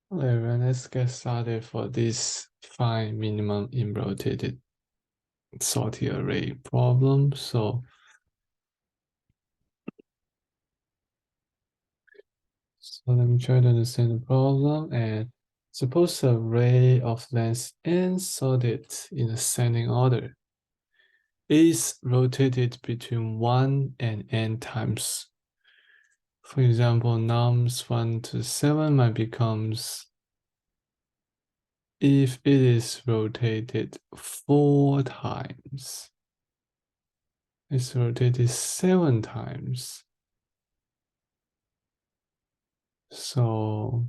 Alright, let's get started for this find minimum in rotated sorted array problem. So let me try to understand the problem. And suppose the array of length n sorted in ascending order is rotated between 1 and n times. For example, nums 1 to 7 might becomes if it is rotated 4 times. It's rotated 7 times. So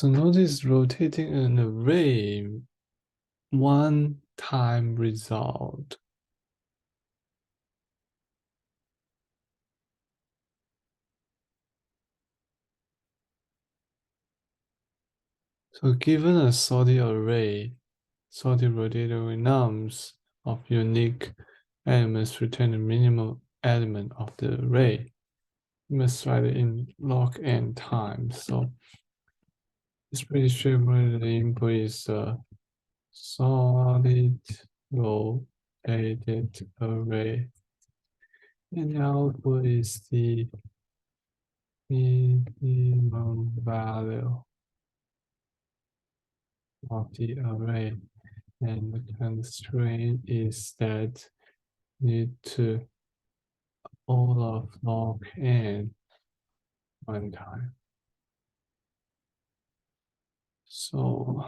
notice rotating an array one time result. So given a sorted array, sorted rotated array nums of unique elements return the minimum element of the array. You must write it in log n times. So it's pretty straightforward. The input is a solid rotated array. And the output is the minimum value of the array. And the constraint is that need to all of log n one time. So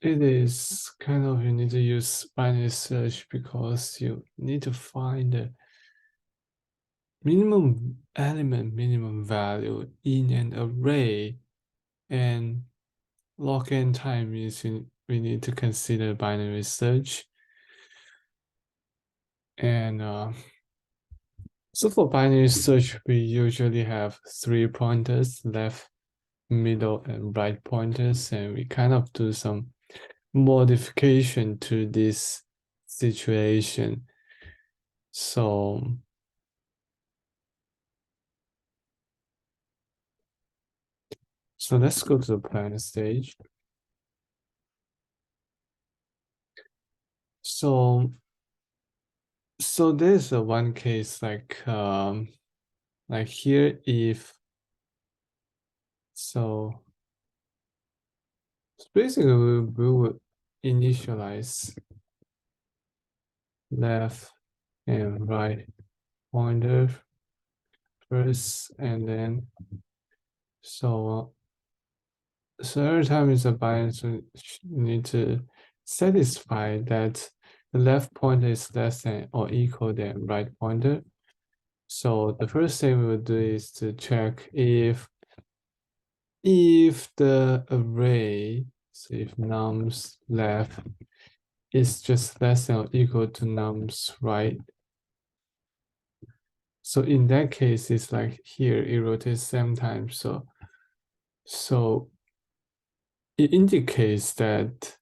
it is kind of, you need to use binary search because you need to find the minimum element, minimum value in an array, and log n time means we need to consider binary search. And so for binary search, we usually have 3 pointers, left, middle, and right pointers, and we kind of do some modification to this situation. So let's go to the plan stage. So there's a one case like here if so basically we would initialize left and right pointer first, and then so every time it's a binary, so you need to satisfy that the left pointer is less than or equal than right pointer. So the first thing we will do is to check if the array, so if nums left is just less than or equal to nums right. So in that case, it's like here it rotates 7 times. So it indicates that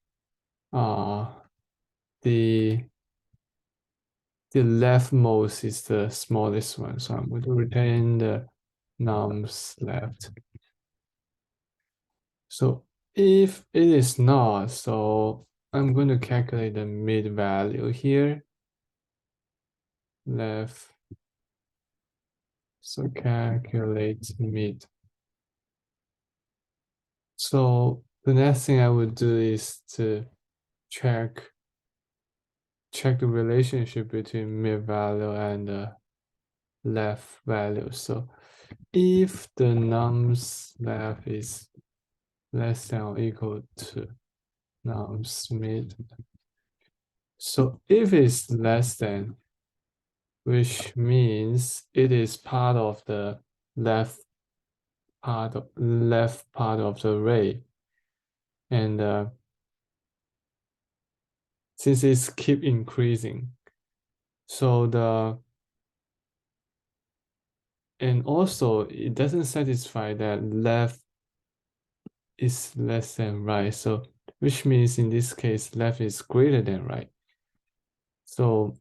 the leftmost is the smallest one. So I'm going to retain the nums left. So if it is not, so I'm going to calculate the mid value here. Left. So calculate mid. So the next thing I would do is to check the relationship between mid value and the left value. So if the nums left is less than or equal to nums mid, so if it's less than, which means it is part of the left part of the array, and since it's keep increasing, so and also it doesn't satisfy that left is less than right, so which means in this case left is greater than right. So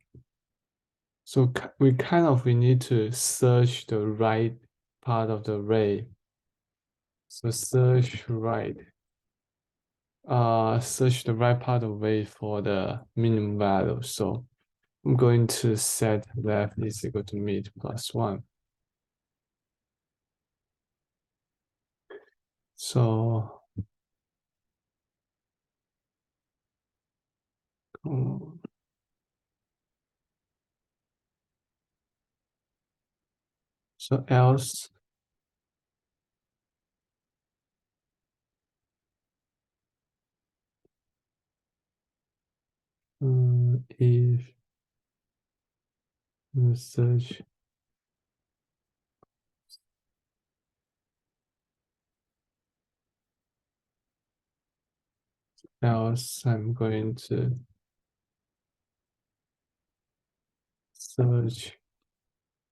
we need to search the right part of the array. So search the right part of the array for the minimum value. So I'm going to set left is equal to mid plus 1. So else if we search else, I'm going to search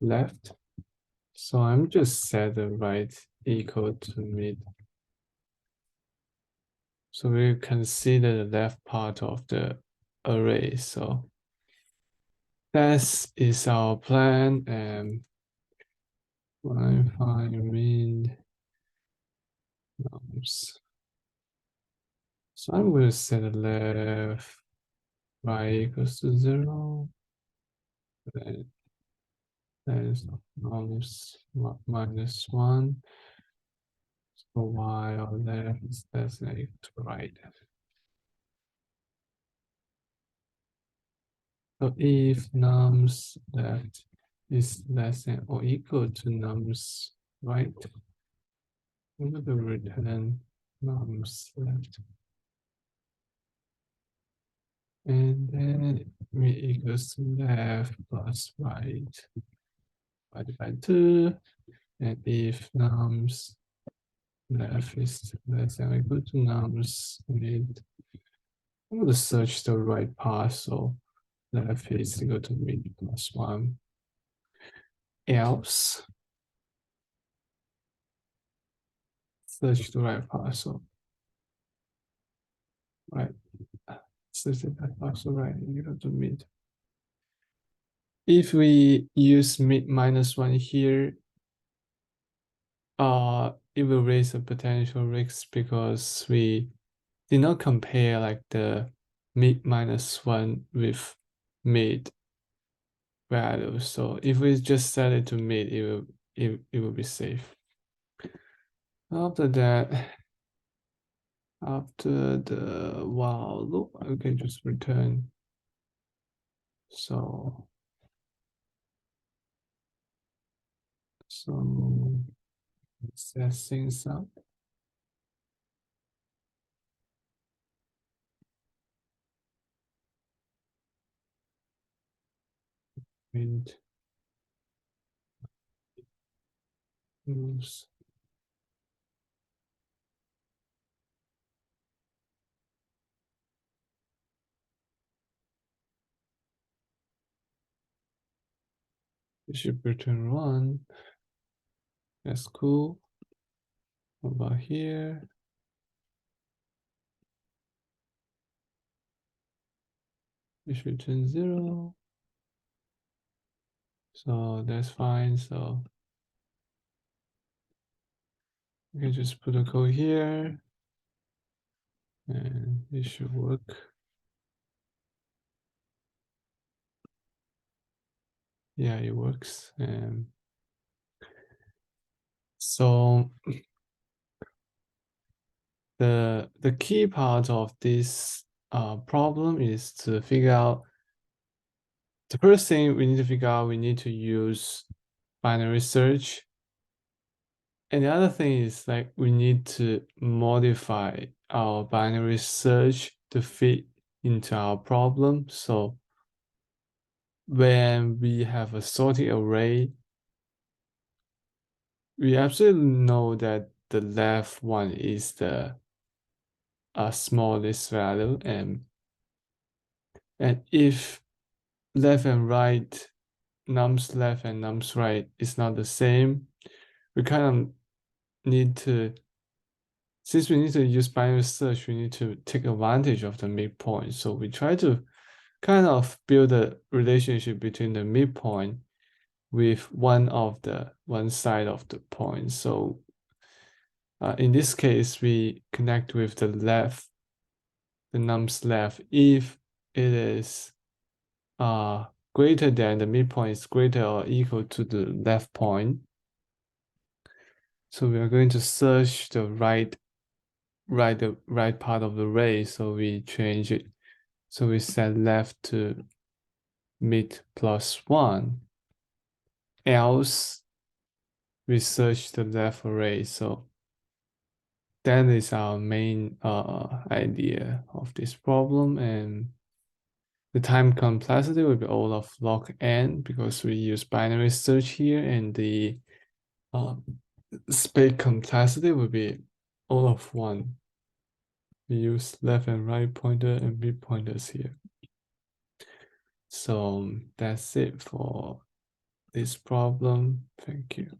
left. So I'm just set the right equal to mid. So we consider the left part of the array. So that is our plan, and find min nums. So I'm going to set the left right equals to 0. Then nums minus 1. So while left is less than equal to right. So if nums left is less than or equal to nums right, we will return nums left. And then we equals to left plus right divided by 2. And if nums left is less than or equal to nums mid, I'm going to search the right path. So left is equal to mid plus 1. Else search the right path. So right. Search the right path. So right equal to mid. If we use mid minus 1 here, it will raise a potential risk because we did not compare like the mid minus 1 with mid value. So if we just set it to mid, it will be safe. After that, after the while loop, I can just return. So set things up. And moves. It should return 1. That's cool. What about here? It should return 0. So that's fine. So we can just put a code here and it should work. Yeah, it works. And so the key part of this problem is to figure out the first thing we need to figure out, we need to use binary search. And the other thing is like we need to modify our binary search to fit into our problem. So when we have a sorted array, we absolutely know that the left one is the smallest value, and if left and right, nums left and nums right is not the same, we kind of need to, since we need to use binary search, we need to take advantage of the midpoint. So we try to kind of build a relationship between the midpoint with one side of the point. So in this case, we connect with the nums left if it is greater than the midpoint is greater or equal to the left point. So we are going to search the right part of the array. So we change it. So we set left to mid plus 1. Else we search the left array. So that is our main idea of this problem. And the time complexity will be O of log n because we use binary search here, and the space complexity will be O of 1. We use left and right pointer and mid pointers here. So that's it for this problem. Thank you.